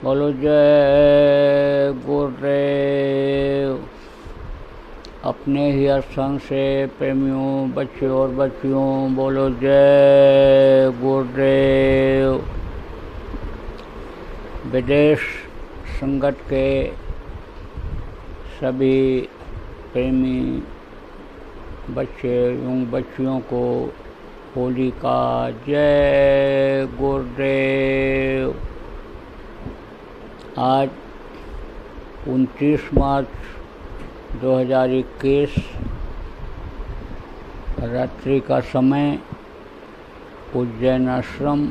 बोलो जय गुरुदेव। अपने ही स्थान से प्रेमियों, बच्चों और बच्चियों, बोलो जय गुरुदेव। विदेश संगत के सभी प्रेमी बच्चे एवं बच्चियों को होली का जय गुरुदेव। आज 29 मार्च 2021 रात्रि का समय, उज्जैन आश्रम,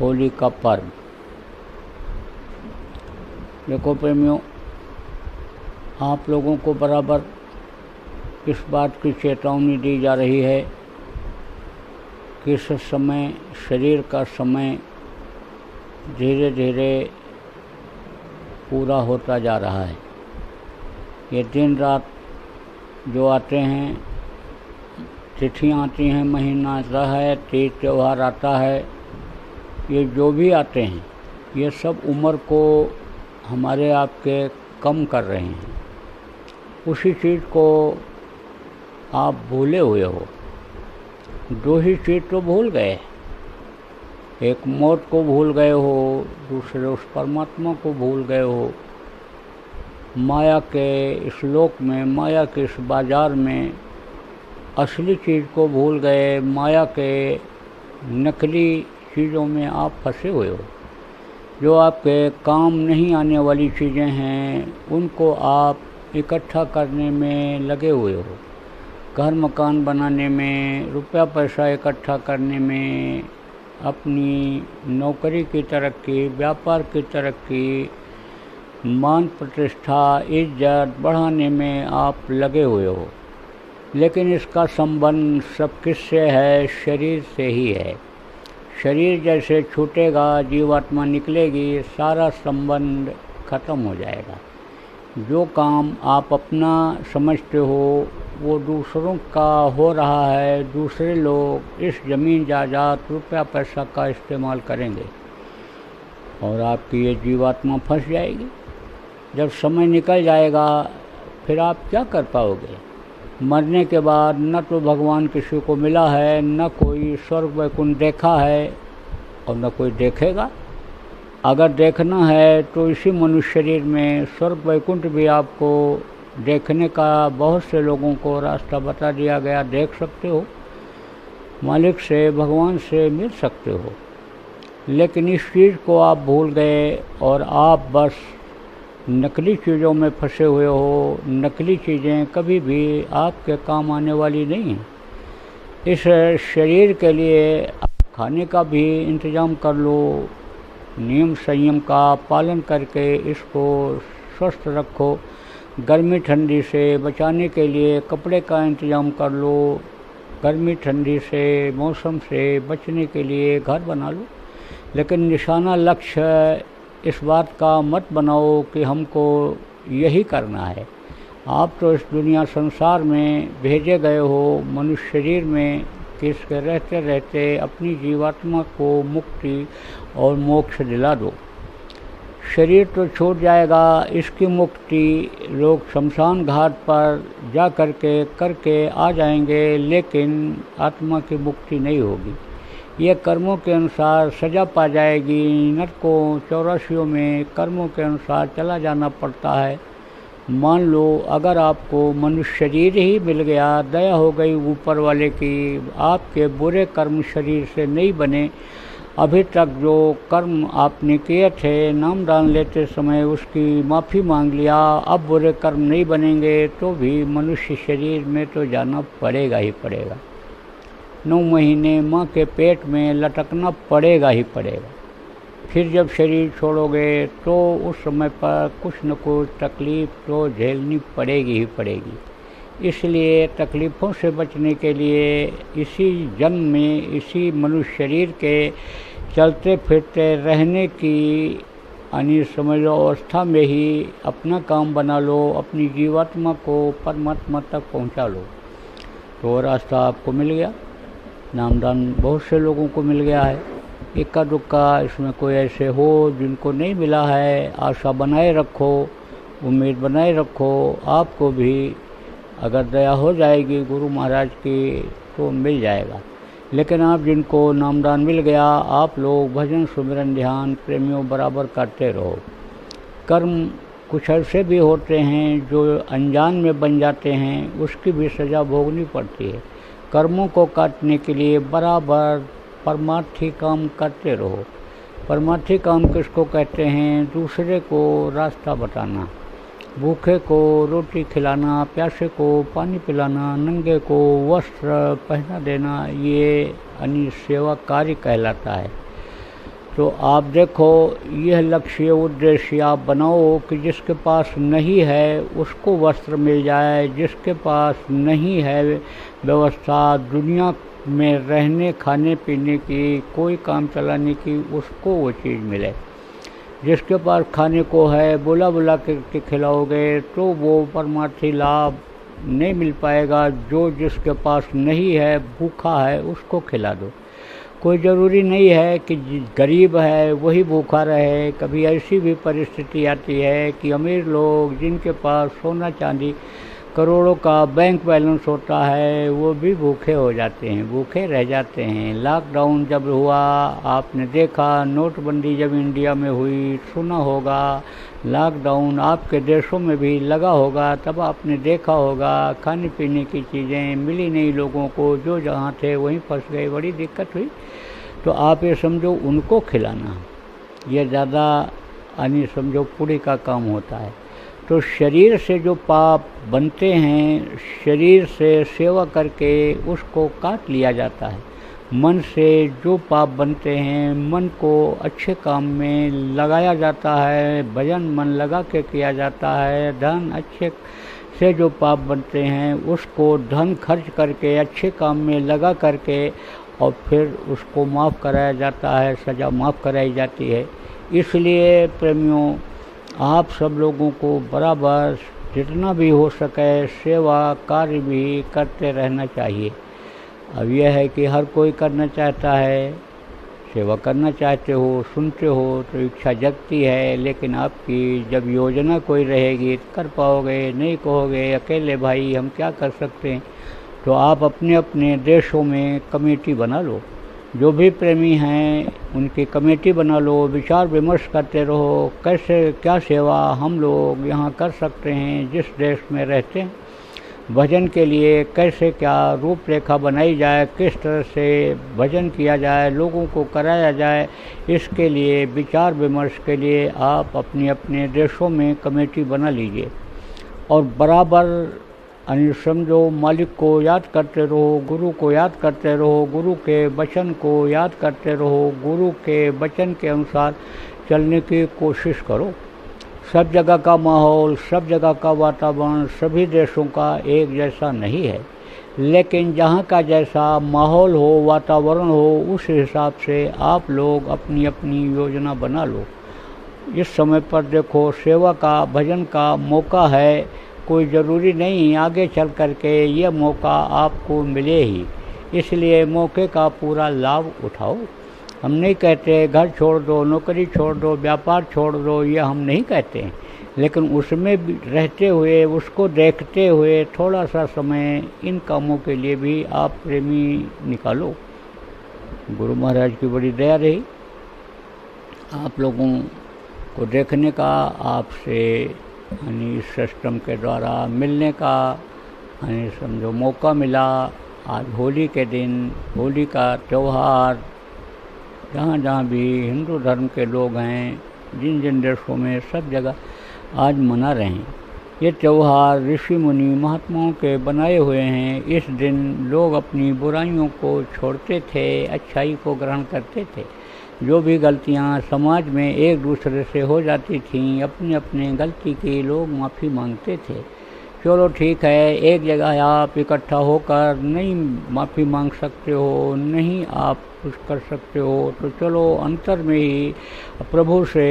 होली का पर्व। देखो प्रेमियों, आप लोगों को बराबर इस बात की चेतावनी दी जा रही है कि इस समय शरीर का समय धीरे धीरे पूरा होता जा रहा है। ये दिन रात जो आते हैं, तिथियाँ आती हैं, महीना आता है, तीज त्यौहार आता है, ये जो भी आते हैं ये सब उम्र को हमारे आपके कम कर रहे हैं। उसी चीज़ को आप भूले हुए हो। दो ही चीज़ तो भूल गए, एक मौत को भूल गए हो, दूसरे उस परमात्मा को भूल गए हो। माया के इस लोक में, माया के इस बाजार में असली चीज़ को भूल गए। माया के नकली चीज़ों में आप फंसे हुए हो। जो आपके काम नहीं आने वाली चीज़ें हैं उनको आप इकट्ठा करने में लगे हुए हो। घर मकान बनाने में, रुपया पैसा इकट्ठा करने में, अपनी नौकरी की तरक्की, व्यापार की तरक्की, मान प्रतिष्ठा, इज्जत बढ़ाने में आप लगे हुए हो। लेकिन इसका संबंध सब किससे है? शरीर से ही है। शरीर जैसे छूटेगा, जीवात्मा निकलेगी, सारा संबंध खत्म हो जाएगा। जो काम आप अपना समझते हो वो दूसरों का हो रहा है। दूसरे लोग इस ज़मीन जायदाद, रुपया पैसा का इस्तेमाल करेंगे और आपकी ये जीवात्मा फंस जाएगी। जब समय निकल जाएगा फिर आप क्या कर पाओगे? मरने के बाद न तो भगवान किसी को मिला है, न कोई स्वर्ग वैकुंठ देखा है और न कोई देखेगा। अगर देखना है तो इसी मनुष्य शरीर में स्वर्ग वैकुंठ भी आपको देखने का बहुत से लोगों को रास्ता बता दिया गया। देख सकते हो, मालिक से, भगवान से मिल सकते हो। लेकिन इस चीज़ को आप भूल गए और आप बस नकली चीज़ों में फंसे हुए हो। नकली चीज़ें कभी भी आपके काम आने वाली नहीं हैं। इस शरीर के लिए आप खाने का भी इंतज़ाम कर लो, नियम संयम का पालन करके इसको स्वस्थ रखो। गर्मी ठंडी से बचाने के लिए कपड़े का इंतज़ाम कर लो। गर्मी ठंडी से, मौसम से बचने के लिए घर बना लो। लेकिन निशाना, लक्ष्य इस बात का मत बनाओ कि हमको यही करना है। आप तो इस दुनिया संसार में भेजे गए हो मनुष्य शरीर में कि इसके रहते रहते अपनी जीवात्मा को मुक्ति और मोक्ष दिला दो। शरीर तो छूट जाएगा, इसकी मुक्ति लोग शमशान घाट पर जा करके आ जाएंगे, लेकिन आत्मा की मुक्ति नहीं होगी। ये कर्मों के अनुसार सजा पा जाएगी। नरकों, 84 में कर्मों के अनुसार चला जाना पड़ता है। मान लो अगर आपको मनुष्य शरीर ही मिल गया, दया हो गई ऊपर वाले की, आपके बुरे कर्म शरीर से नहीं बने, अभी तक जो कर्म आपने किए थे, नाम दान लेते समय उसकी माफ़ी मांग लिया, अब बुरे कर्म नहीं बनेंगे तो भी मनुष्य शरीर में तो जाना पड़ेगा ही पड़ेगा। 9 महीने माँ के पेट में लटकना पड़ेगा ही पड़ेगा। फिर जब शरीर छोड़ोगे तो उस समय पर कुछ न कुछ तकलीफ़ तो झेलनी पड़ेगी ही पड़ेगी। इसलिए तकलीफ़ों से बचने के लिए इसी जन्म में, इसी मनुष्य शरीर के चलते फिरते रहने की यानी समझ लो अवस्था में ही अपना काम बना लो, अपनी जीवात्मा को परमात्मा तक पहुंचा लो। तो रास्ता आपको मिल गया। नामदान बहुत से लोगों को मिल गया है। इक्का दुक्का इसमें कोई ऐसे हो जिनको नहीं मिला है, आशा बनाए रखो, उम्मीद बनाए रखो। आपको भी अगर दया हो जाएगी गुरु महाराज की तो मिल जाएगा। लेकिन आप जिनको नामदान मिल गया, आप लोग भजन सुमिरन ध्यान प्रेमियों बराबर करते रहो। कर्म कुछ ऐसे भी होते हैं जो अनजान में बन जाते हैं, उसकी भी सज़ा भोगनी पड़ती है। कर्मों को काटने के लिए बराबर परमार्थी काम करते रहो। परमार्थी काम किसको कहते हैं? दूसरे को रास्ता बताना, भूखे को रोटी खिलाना, प्यासे को पानी पिलाना, नंगे को वस्त्र पहना देना, ये सेवा कार्य कहलाता है। तो आप देखो, यह लक्ष्य उद्देश्य आप बनाओ कि जिसके पास नहीं है उसको वस्त्र मिल जाए, जिसके पास नहीं है व्यवस्था दुनिया में रहने खाने पीने की, कोई काम चलाने की, उसको वो चीज़ मिले। जिसके पास खाने को है बुला बुला के खिलाओगे तो वो परमार्थी लाभ नहीं मिल पाएगा। जो जिसके पास नहीं है, भूखा है, उसको खिला दो। कोई ज़रूरी नहीं है कि गरीब है वही भूखा रहे। कभी ऐसी भी परिस्थिति आती है कि अमीर लोग जिनके पास सोना चांदी करोड़ों का बैंक बैलेंस होता है, वो भी भूखे हो जाते हैं, भूखे रह जाते हैं। लॉकडाउन जब हुआ, आपने देखा, नोटबंदी जब इंडिया में हुई, सुना होगा, लॉकडाउन आपके देशों में भी लगा होगा, तब आपने देखा होगा खाने पीने की चीज़ें मिली नहीं लोगों को, जो जहाँ थे वहीं फंस गए, बड़ी दिक्कत हुई। तो आप ये समझो उनको खिलाना, ये ज़्यादा समझो पुण्य का काम होता है। तो शरीर से जो पाप बनते हैं, शरीर से सेवा करके उसको काट लिया जाता है। मन से जो पाप बनते हैं, मन को अच्छे काम में लगाया जाता है, भजन मन लगा के किया जाता है। धन अच्छे से जो पाप बनते हैं उसको धन खर्च करके अच्छे काम में लगा करके और फिर उसको माफ़ कराया जाता है, सज़ा माफ़ कराई जाती है। इसलिए प्रेमियों, आप सब लोगों को बराबर जितना भी हो सके सेवा कार्य भी करते रहना चाहिए। अब यह है कि हर कोई करना चाहता है, सेवा करना चाहते हो, सुनते हो तो इच्छा जगती है, लेकिन आपकी जब योजना कोई रहेगी तो कर पाओगे, नहीं कहोगे अकेले भाई हम क्या कर सकते हैं, तो आप अपने अपने देशों में कमेटी बना लो। जो भी प्रेमी हैं उनकी कमेटी बना लो, विचार विमर्श करते रहो, कैसे क्या सेवा हम लोग यहाँ कर सकते हैं जिस देश में रहते हैं। भजन के लिए कैसे क्या रूपरेखा बनाई जाए, किस तरह से भजन किया जाए, लोगों को कराया जाए, इसके लिए विचार विमर्श के लिए आप अपने अपने देशों में कमेटी बना लीजिए। और बराबर समझो मालिक को याद करते रहो, गुरु को याद करते रहो, गुरु के वचन को याद करते रहो, गुरु के वचन के अनुसार चलने की कोशिश करो। सब जगह का माहौल, सब जगह का वातावरण सभी देशों का एक जैसा नहीं है, लेकिन जहाँ का जैसा माहौल हो, वातावरण हो, उस हिसाब से आप लोग अपनी अपनी योजना बना लो। इस समय पर देखो, सेवा का भजन का मौका है, कोई ज़रूरी नहीं आगे चल करके ये मौका आपको मिले ही, इसलिए मौके का पूरा लाभ उठाओ। हम नहीं कहते घर छोड़ दो, नौकरी छोड़ दो, व्यापार छोड़ दो, ये हम नहीं कहते हैं, लेकिन उसमें भी रहते हुए, उसको देखते हुए थोड़ा सा समय इन कामों के लिए भी आप प्रेमी निकालो। गुरु महाराज की बड़ी दया रही आप लोगों को देखने का, आपसे इस सिस्टम के द्वारा मिलने का समझो मौका मिला। आज होली के दिन, होली का त्यौहार जहाँ जहाँ भी हिंदू धर्म के लोग हैं, जिन जिन देशों में, सब जगह आज मना रहे हैं। ये त्यौहार ऋषि मुनि महात्माओं के बनाए हुए हैं। इस दिन लोग अपनी बुराइयों को छोड़ते थे, अच्छाई को ग्रहण करते थे। जो भी गलतियाँ समाज में एक दूसरे से हो जाती थीं, अपनी अपनी गलती की लोग माफ़ी मांगते थे। चलो ठीक है, एक जगह आप इकट्ठा होकर नहीं माफ़ी मांग सकते हो, नहीं आप कुछ कर सकते हो, तो चलो अंतर में ही प्रभु से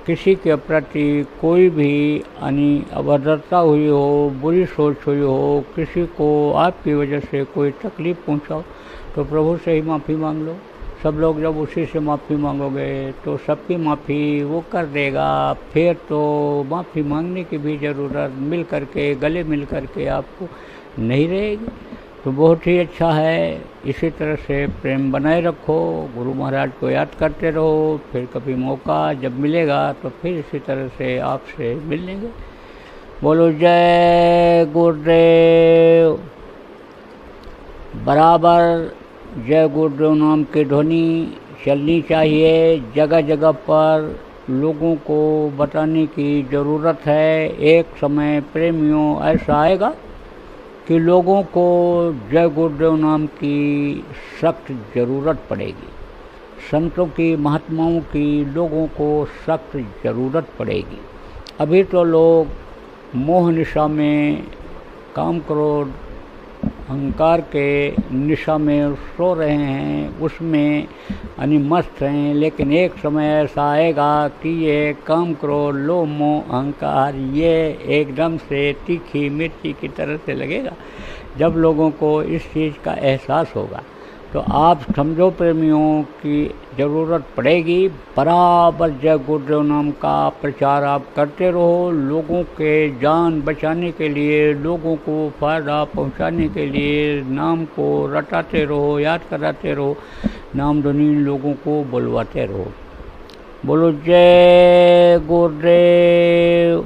किसी के प्रति कोई भी अभद्रता हुई हो, बुरी सोच हुई हो, किसी को आपकी वजह से कोई तकलीफ़ पहुंचाओ, तो प्रभु से ही माफ़ी मांग लो। सब लोग जब उसी से माफ़ी मांगोगे तो सबकी माफ़ी वो कर देगा। फिर तो माफ़ी मांगने की भी ज़रूरत मिल करके, गले मिल करके आपको नहीं रहेगी। तो बहुत ही अच्छा है। इसी तरह से प्रेम बनाए रखो, गुरु महाराज को याद करते रहो। फिर कभी मौका जब मिलेगा तो फिर इसी तरह से आपसे मिल लेंगे। बोलो जय गुरुदेव। बराबर जय गुरुदेव नाम की ध्वनि चलनी चाहिए। जगह जगह पर लोगों को बताने की ज़रूरत है। एक समय प्रेमियों ऐसा आएगा कि लोगों को जय गुरुदेव नाम की सख्त ज़रूरत पड़ेगी। संतों की, महात्माओं की लोगों को सख्त ज़रूरत पड़ेगी। अभी तो लोग मोह निशा में, काम क्रोध अहंकार के निशा में सो रहे हैं, उसमें मस्त हैं। लेकिन एक समय ऐसा आएगा कि ये काम क्रोध लोभ मोह अहंकार ये एकदम से तीखी मिर्ची की तरह से लगेगा। जब लोगों को इस चीज़ का एहसास होगा तो आप समझो प्रेमियों की ज़रूरत पड़ेगी। बराबर जय गुरुदेव नाम का प्रचार आप करते रहो। लोगों के जान बचाने के लिए, लोगों को फ़ायदा पहुंचाने के लिए नाम को रटाते रहो, याद कराते रहो, नाम ध्वनि लोगों को बुलवाते रहो। बोलो जय गुरुदेव।